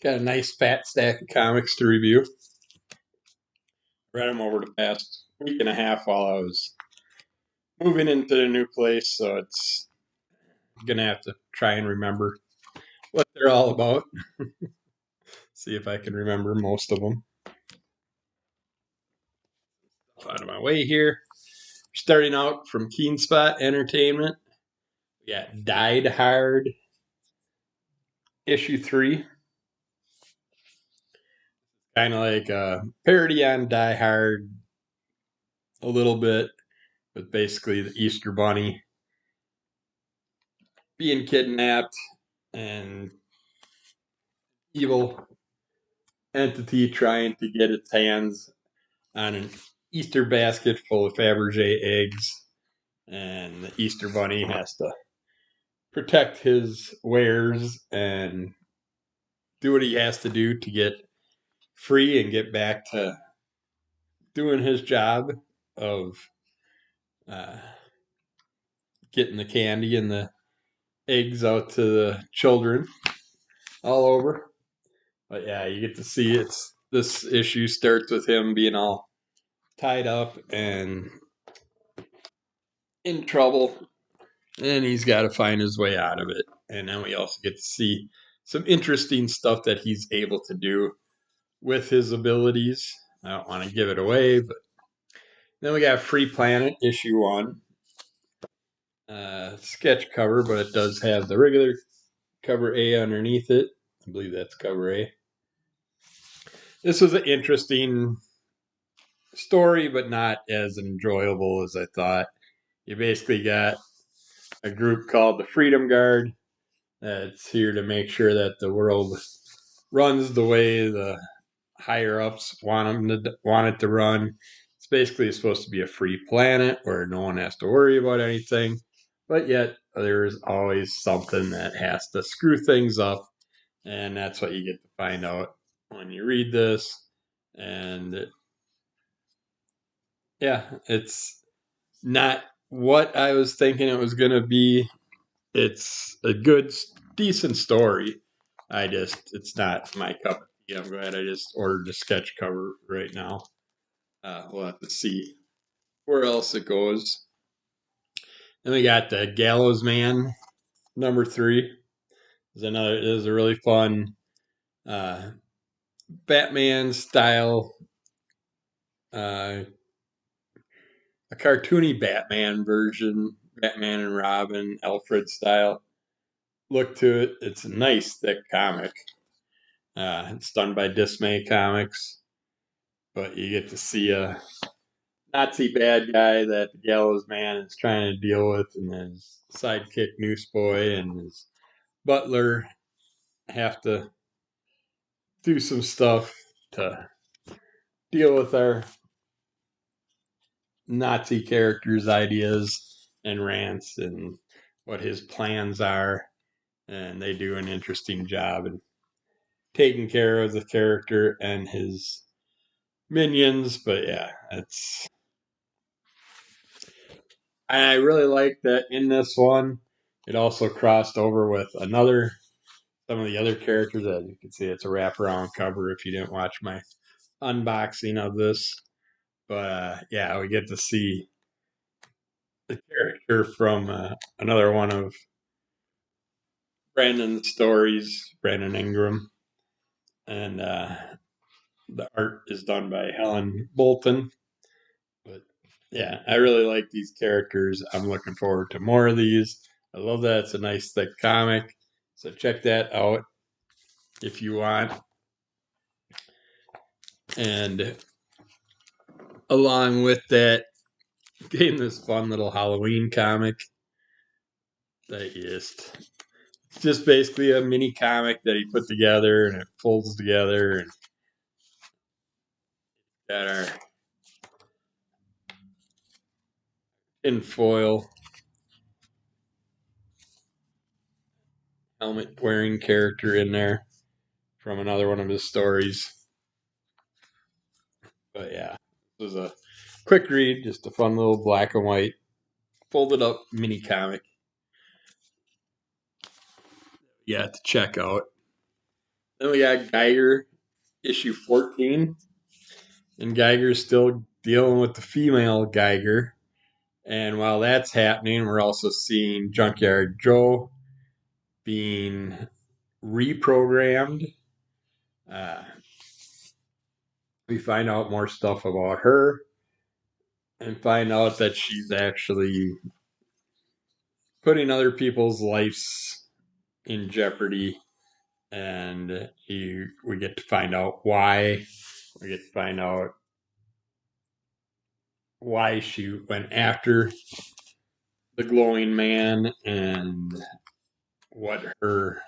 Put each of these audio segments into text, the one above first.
Got a nice fat stack of comics to review. Read them over the past week and a half while I was moving into the new place, so it's gonna have to try and remember what they're all about. See if I can remember most of them. Out of my way here. Starting out from Keen Spot Entertainment, we got Died Hard issue 3. Kind of like a parody on Die Hard a little bit, with basically the Easter Bunny being kidnapped and evil entity trying to get its hands on an Easter basket full of Fabergé eggs, and the Easter Bunny has to protect his wares and do what he has to do to get free and get back to doing his job of uh, getting the candy and the eggs out to the children all over. But yeah, you get to see it's this issue starts with him being all tied up and in trouble, and he's got to find his way out of it. And then we also get to see some interesting stuff that he's able to do with his abilities. I don't want to give it away, but then we got Free Planet issue 1, sketch cover, but it does have the regular cover A underneath it. I believe that's cover A. This was an interesting story, but not as enjoyable as I thought. You basically got a group called the Freedom Guard that's here to make sure that the world runs the way the higher ups want it to run. It's basically supposed to be a free planet where no one has to worry about anything, but yet there's always something that has to screw things up, and that's what you get to find out when you read this. And yeah, it's not what I was thinking it was going to be. It's a good, decent story. It's not my cup of tea. I'm glad I just ordered the sketch cover right now. We'll have to see where else it goes. Then we got the Gallows Man, number 3. It is a really fun uh, Batman style, uh, a cartoony Batman version, Batman and Robin, Alfred style look to it. It's a nice thick comic. It's done by Dismay Comics, but you get to see a Nazi bad guy that the Gallows Man is trying to deal with, and his sidekick Newsboy and his butler have to do some stuff to deal with our Nazi character's ideas and rants and what his plans are. And they do an interesting job in taking care of the character and his minions. But yeah, I really like that in this one. It also crossed over with some of the other characters. As you can see, it's a wraparound cover if you didn't watch my unboxing of this. But yeah, we get to see the character from another one of Brandon's stories, Brandon Ingram. And the art is done by Helen Bolton. But yeah, I really like these characters. I'm looking forward to more of these. I love that it's a nice thick comic. So check that out if you want. And along with that came this fun little Halloween comic that it's just basically a mini comic that he put together and it folds together and got our tinfoil helmet wearing character in there from another one of his stories. But yeah, this was a quick read, just a fun little black and white folded up mini comic. Yeah, to check out. Then we got Geiger, issue 14. And Geiger's still dealing with the female Geiger. And while that's happening, we're also seeing Junkyard Joe being reprogrammed. Uh, we find out more stuff about her and find out that she's actually putting other people's lives in jeopardy. And we get to find out why. We get to find out why she went after the glowing man and what her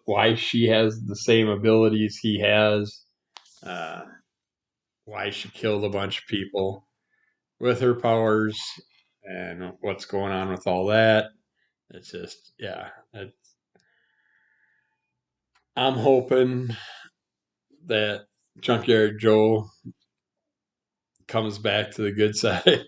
why she has the same abilities he has, uh, why she killed a bunch of people with her powers, and what's going on with all that. It's just, yeah. I'm hoping that Junkyard Joe comes back to the good side.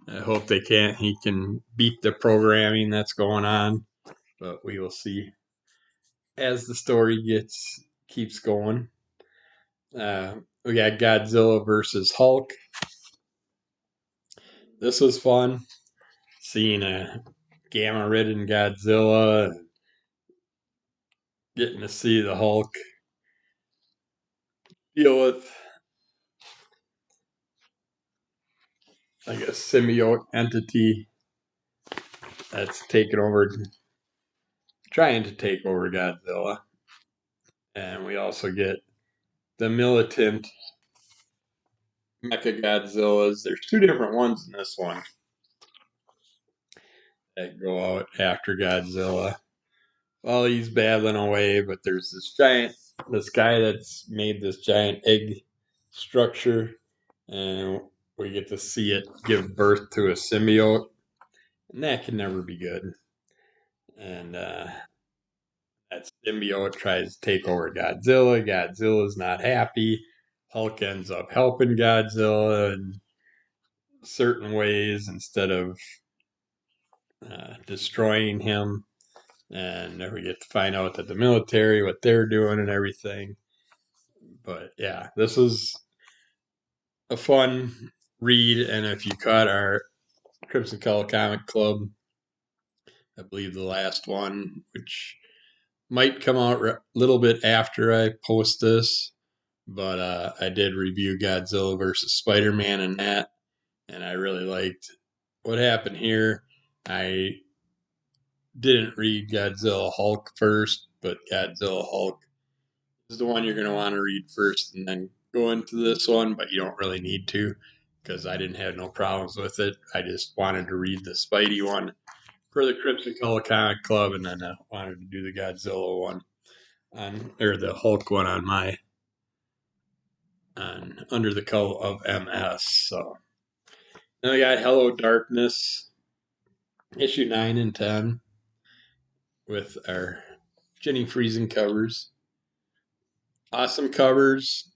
I hope they can't. He can beat the programming that's going on, but we will see as the story keeps going. We got Godzilla versus Hulk. This was fun. Seeing a gamma-ridden Godzilla, getting to see the Hulk deal with like a symbiote entity that's taking over, trying to take over Godzilla. And we also get the militant Mecha Godzillas. There's two different ones in this one that go out after Godzilla while he's battling away. But there's this guy that's made this giant egg structure, and we get to see it give birth to a symbiote, and that can never be good. And that symbiote tries to take over Godzilla. Godzilla's not happy. Hulk ends up helping Godzilla in certain ways instead of destroying him. And we get to find out that the military, what they're doing and everything. But yeah, this was a fun read. And if you caught our Crimson Color Comic Club, I believe the last one, which might come out a little bit after I post this, but I did review Godzilla versus Spider-Man in that, and I really liked what happened here. I didn't read Godzilla Hulk first, but Godzilla Hulk is the one you're going to want to read first and then go into this one, but you don't really need to because I didn't have no problems with it. I just wanted to read the Spidey one for the Crimson Color Comic Club, and then I wanted to do the Godzilla one or the Hulk one on Under the Coat of MS. So then we got Hello Darkness, issue 9 and 10 with our Jenny Friesen covers. Awesome covers,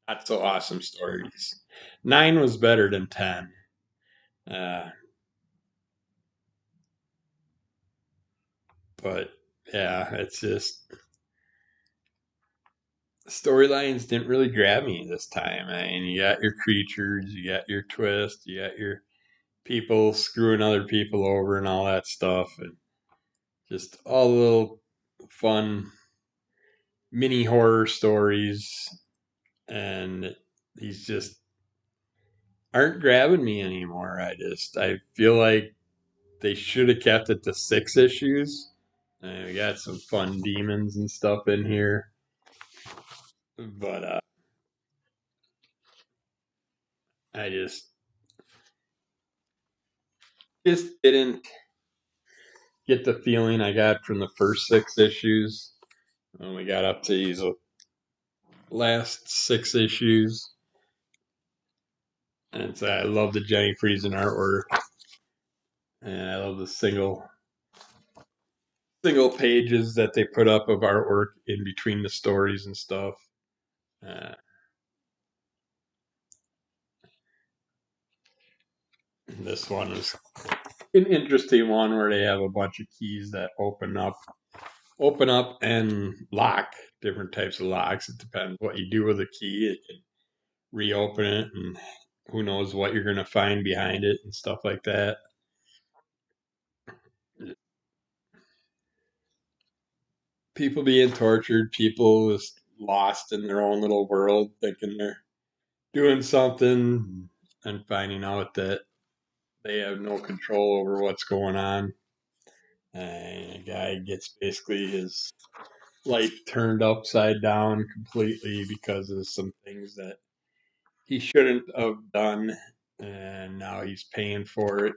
not so awesome stories. 9 was better than 10. Uh, but yeah, it's just storylines didn't really grab me this time. I mean, you got your creatures, you got your twist, you got your people screwing other people over and all that stuff, and just all the little fun mini horror stories. And these just aren't grabbing me anymore. I feel like they should have kept it to 6 issues. And we got some fun demons and stuff in here, but I just didn't get the feeling I got from the first 6 issues when we got up to these last 6 issues. And so I love the Jenny Friesen artwork, and I love the single pages that they put up of artwork in between the stories and stuff. Uh, this one was an interesting one where they have a bunch of keys that open up and lock different types of locks. It depends what you do with a key. It can reopen it, and who knows what you're going to find behind it and stuff like that. People being tortured, people just lost in their own little world, thinking they're doing something and finding out that they have no control over what's going on. And a guy gets basically his life turned upside down completely because of some things that he shouldn't have done, and now he's paying for it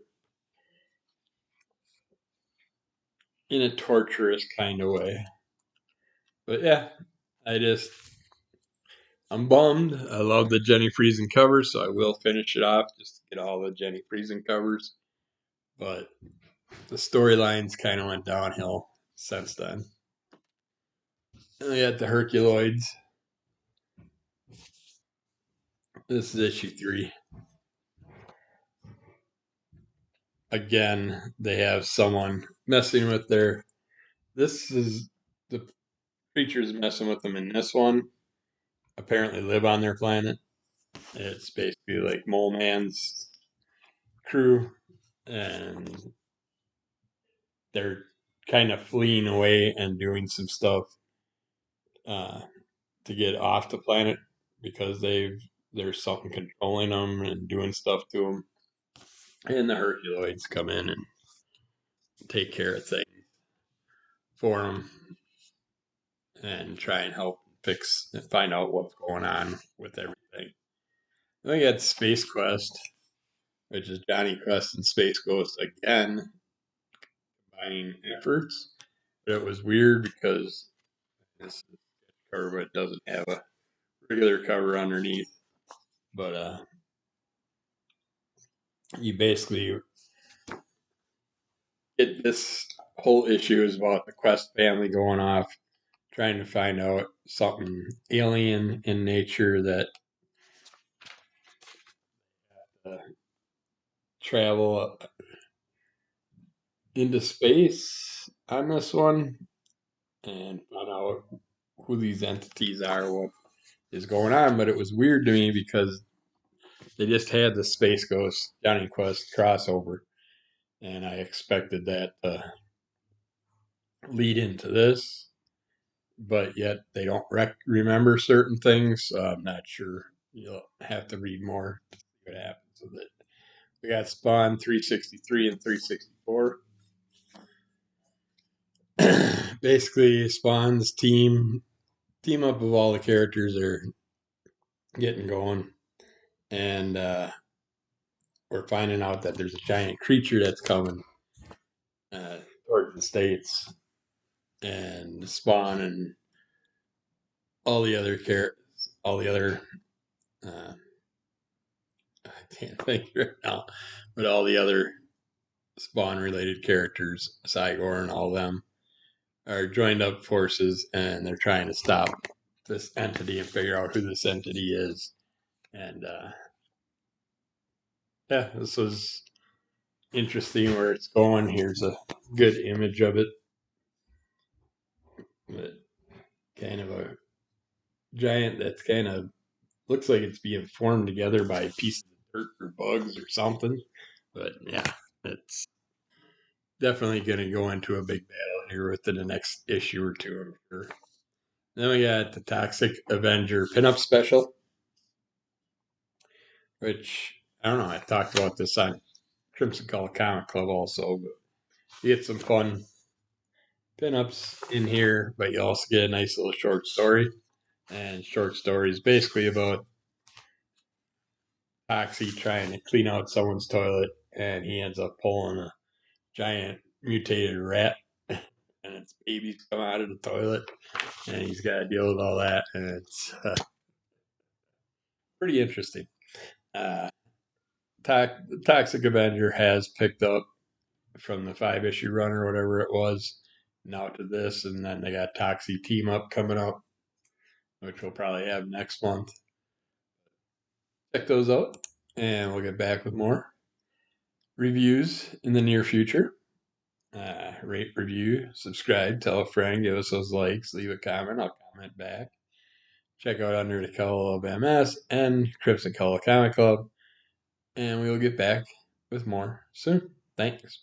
in a torturous kind of way. But yeah, I just I'm bummed. I love the Jenny Friesen covers, so I will finish it off just to get all the Jenny Friesen covers. But the storylines kind of went downhill since then. And I got the Herculoids. This is issue 3. Again, they have someone messing with their. This is the creatures messing with them in this one. Apparently, live on their planet. It's basically like Mole Man's crew, and they're kind of fleeing away and doing some stuff uh, to get off the planet because there's something controlling them and doing stuff to them. And the Herculoids come in and take care of things for them and try and help fix and find out what's going on with everything. I think that's Space Quest, which is Johnny Quest and Space Ghost again combining efforts. But it was weird because this cover but doesn't have a regular cover underneath. But you basically get this whole issue is about the Quest family going off, trying to find out something alien in nature that uh, travel into space on this one and find out who these entities are, what is going on. But it was weird to me because they just had the Space Ghost Johnny Quest crossover, and I expected that to lead into this, but yet they don't remember certain things. So I'm not sure. You'll have to read more to see what happens with it. We got Spawn 363 and 364. Basically, Spawn's team up of all the characters are getting going, and we're finding out that there's a giant creature that's coming uh, towards the states, and Spawn and all the other all the other uh, I can't think right now, but all the other Spawn related characters, Cygor and all them, are joined up forces, and they're trying to stop this entity and figure out who this entity is. And yeah, this was interesting where it's going. Here's a good image of it. But kind of a giant that's kind of looks like it's being formed together by pieces of dirt or bugs or something. But yeah, it's definitely going to go into a big battle here within the next issue or two, I'm sure. Then we got the Toxic Avenger pinup special, which I don't know. I talked about this on Crimson Call Comic Club also, but you get some fun pinups in here, but you also get a nice little short story. And short story is basically about Toxie trying to clean out someone's toilet, and he ends up pulling a giant mutated rat, and its babies come out of the toilet, and he's got to deal with all that, and it's pretty interesting. Uh, Toxic Avenger has picked up from the 5 issue run or whatever it was, now to this, and then they got Toxie Team Up coming up, which we'll probably have next month. Check those out, and we'll get back with more. reviews in the near future. Rate, review, subscribe, tell a friend, give us those likes, leave a comment. I'll comment back. Check out Under the Color of MS and Crimson Color Comic Club. And we will get back with more soon. Thanks.